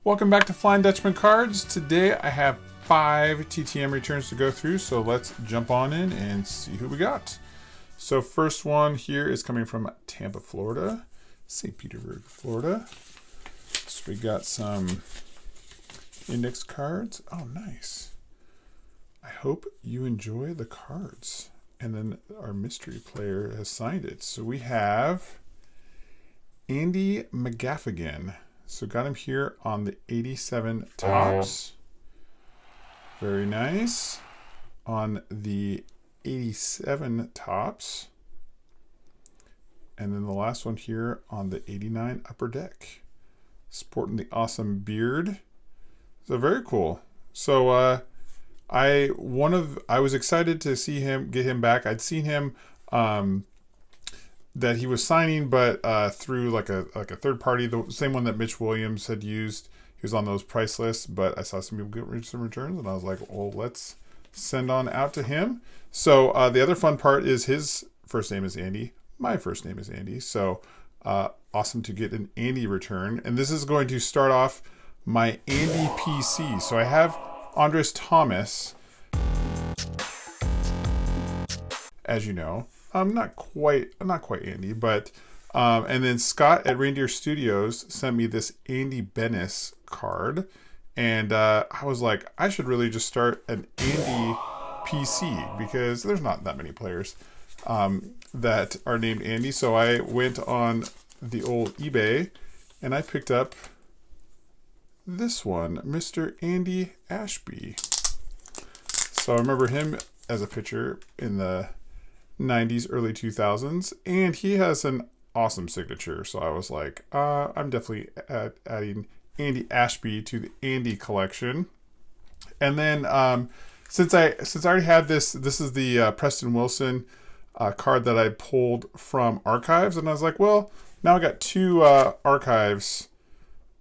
Welcome back to Flying Dutchman Cards. Today I have 5 TTM returns to go through, so let's jump on in and see who we got. So first one here is coming from Tampa, Florida, St. Petersburg, Florida. So we got some index cards. Oh, nice. I hope you enjoy the cards. And then our mystery player has signed it. So we have Andy McGaffigan. So got him here on the 87 Topps. Very nice. On the 87 Topps. And then the last one here on the 89 Upper Deck. Sporting the awesome beard. So very cool. So I was excited to see him, get him back. I'd seen him that he was signing, but through like a third party, the same one that Mitch Williams had used. He was on those price lists, but I saw some people get some returns, and I was like, well, let's send on out to him. So the other fun part is his first name is Andy. My first name is Andy. So awesome to get an Andy return. And this is going to start off my Andy PC. So I have Andres Thomas, as you know. I'm not quite Andy, but and then Scott at Reindeer Studios sent me this Andy Bennis card, and I was like, I should really just start an Andy PC because there's not that many players that are named Andy. So I went on the old eBay and I picked up this one, Mr. Andy Ashby. So I remember him as a pitcher in the 90s, early 2000s, and he has an awesome signature. So I was like, I'm definitely adding Andy Ashby to the Andy collection. And then since I already had this is the Preston Wilson card that I pulled from Archives, and I was like, well, now I got 2 Archives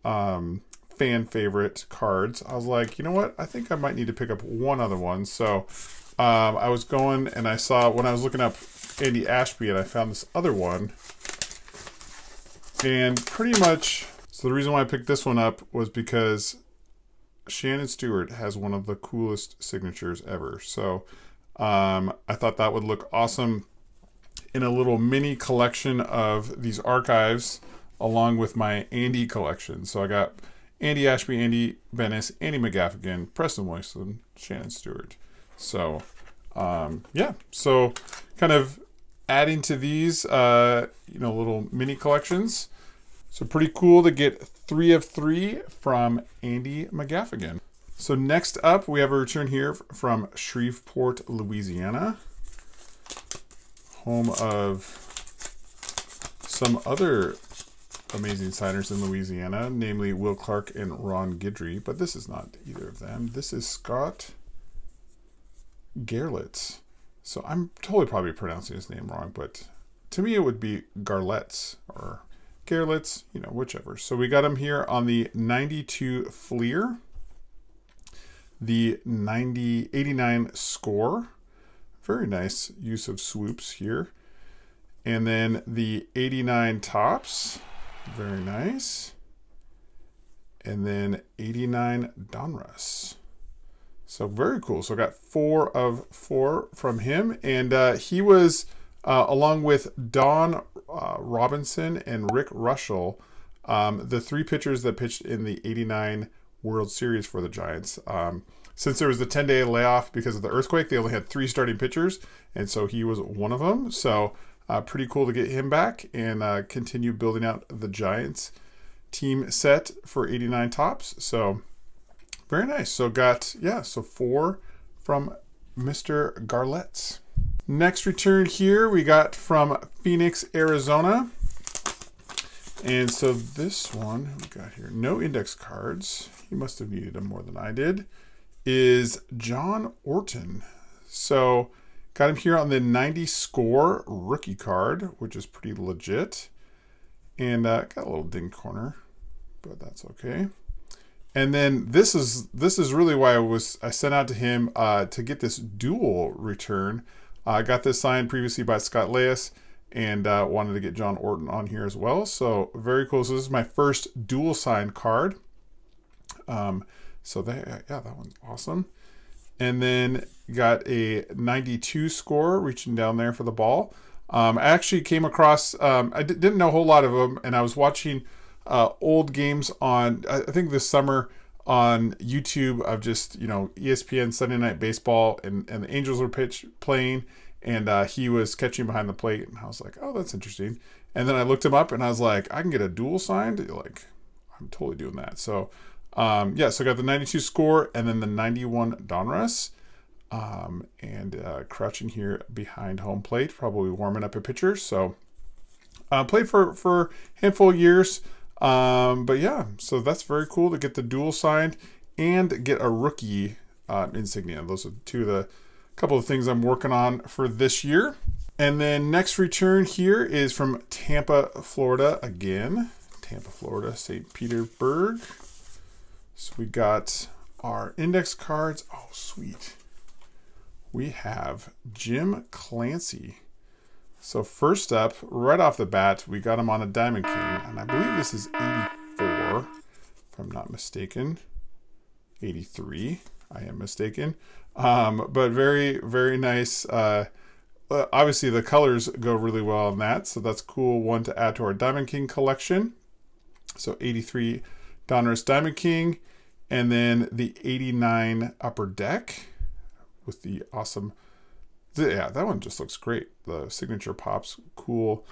fan favorite cards. I was like, you know what? I think I might need to pick up one other one. So I was going and I saw when I was looking up Andy Ashby, and I found this other one. And pretty much, so the reason why I picked this one up was because Shannon Stewart has one of the coolest signatures ever. So I thought that would look awesome in a little mini collection of these Archives along with my Andy collection. So I got Andy Ashby, Andy Bennis, Andy McGaffigan, Preston Wilson, Shannon Stewart. So yeah, so kind of adding to these little mini collections. So pretty cool to get 3 of 3 from Andy McGaffigan. So next up we have a return here from Shreveport, Louisiana, home of some other amazing signers in Louisiana, namely Will Clark and Ron Guidry, but this is not either of them. This is Scott Garrelts. So I'm totally probably pronouncing his name wrong, but to me it would be Garrelts or Garrelts, whichever. So we got him here on the 92 Fleer, the 89 Score. Very nice use of swoops here. And then the 89 Topps. Very nice. And then 89 Donruss. So very cool. So I got 4 of 4 from him. And he was, along with Don Robinson and Rick Russell, the 3 pitchers that pitched in the 89 World Series for the Giants. Since there was the 10-day layoff because of the earthquake, they only had 3 starting pitchers. And so he was one of them. So pretty cool to get him back and continue building out the Giants team set for 89 Topps. So very nice. So got, 4 from Mr. Garrelts. Next return here we got from Phoenix, Arizona. And so this one we got here, no index cards. He must have needed them more than I did. Is John Orton. So got him here on the 90 Score rookie card, which is pretty legit. And got a little ding corner, but that's okay. And then this is really why I sent out to him to get this dual return. I got this signed previously by Scott Leyes and wanted to get John Orton on here as well. So very cool. So this is my first dual signed card. So yeah, that one's awesome. And then got a 92 score reaching down there for the ball. I actually came across, I didn't know a whole lot of them, and I was watching old games on, I think this summer on YouTube of just, ESPN Sunday Night Baseball, and the Angels were playing, and he was catching behind the plate, and I was like, oh, that's interesting. And then I looked him up, and I was like, I can get a dual signed? Like, I'm totally doing that. So, yeah, so I got the 92 score, and then the 91 Donruss. And crouching here behind home plate, probably warming up a pitcher. So played for a handful of years. But yeah, so that's very cool to get the dual signed and get a rookie insignia. Those are couple of things I'm working on for this year. And then next return here is from Tampa, Florida again. Tampa, Florida, St. Petersburg. So we got our index cards. Oh, sweet. We have Jim Clancy. So first up, right off the bat, we got him on a Diamond King. And I believe this is 84, if I'm not mistaken. 83, I am mistaken. But very, very nice. Obviously, the colors go really well on that. So that's cool one to add to our Diamond King collection. So 83 Donruss Diamond King. And then the 89 Upper Deck with the awesome, yeah, that one just looks great. The signature pops, cool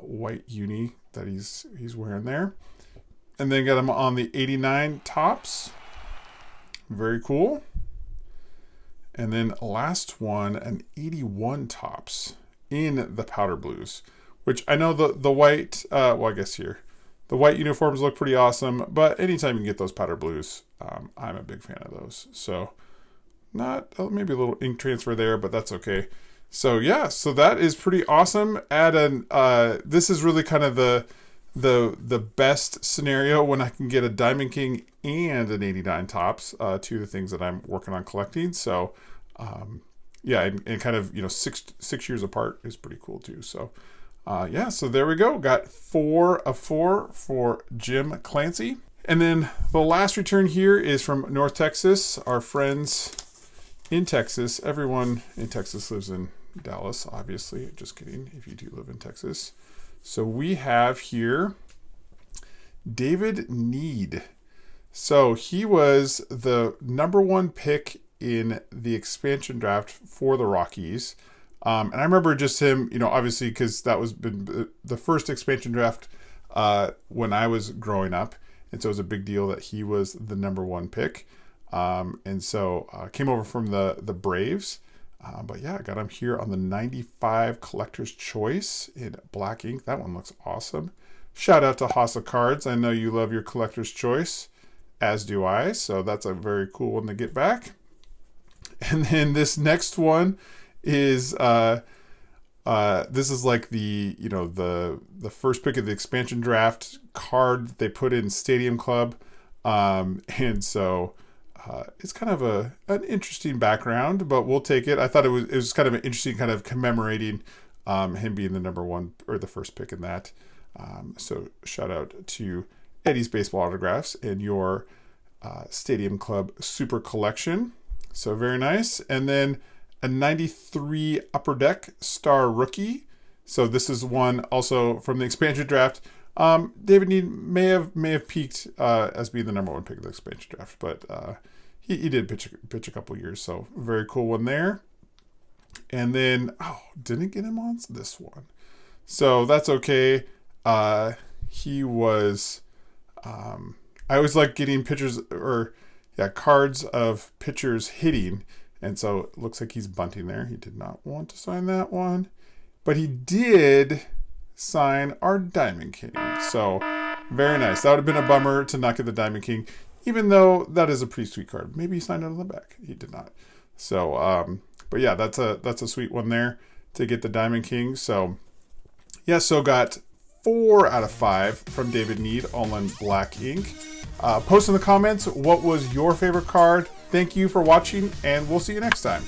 white uni that he's wearing there. And then got him on the 89 Topps. Very cool. And then last one, an 81 Topps in the powder blues, which I know the white, well, I guess here, the white uniforms look pretty awesome, but anytime you can get those powder blues, I'm a big fan of those. So not, maybe a little ink transfer there, but that's okay. So yeah, so that is pretty awesome. This is really kind of the best scenario when I can get a Diamond King and an 89 Topps, two of the things that I'm working on collecting. So yeah, and kind of, 6 years apart is pretty cool too. So yeah, so there we go. Got 4 of 4 for Jim Clancy. And then the last return here is from North Texas, our friends in Texas. Everyone in Texas lives in Dallas, obviously. Just kidding, if you do live in Texas. So we have here David Need. So he was the #1 pick in the expansion draft for the Rockies. And I remember just him, obviously, because that was been the first expansion draft when I was growing up. And so it was a big deal that he was the #1 pick. And so came over from the Braves. But yeah, I got him here on the 95 Collector's Choice in black ink. That one looks awesome. Shout out to Hossa Cards. I know you love your Collector's Choice, as do I. So that's a very cool one to get back. And then this next one is this is like the the first pick of the expansion draft card that they put in Stadium Club, and so it's kind of an interesting background, but we'll take it. I thought it was kind of an interesting kind of commemorating him being the #1 or the first pick in that. So shout out to Eddie's Baseball Autographs and your Stadium Club Super Collection. So very nice. And then a 93 Upper Deck Star Rookie. So this is one also from the expansion draft. David Need may have peaked as being the #1 pick of the expansion draft, but he did pitch a couple years. So very cool one there. And then didn't get him on this one, so that's okay. He was. I always like getting pictures cards of pitchers hitting. And so it looks like he's bunting there. He did not want to sign that one. But he did sign our Diamond King. So very nice. That would have been a bummer to not get the Diamond King, even though that is a pretty sweet card. Maybe he signed it on the back. He did not. So, but yeah, that's a sweet one there to get the Diamond King. So yeah, so got 4 out of 5 from David Need, all in black ink. Post in the comments what was your favorite card. Thank you for watching, and we'll see you next time.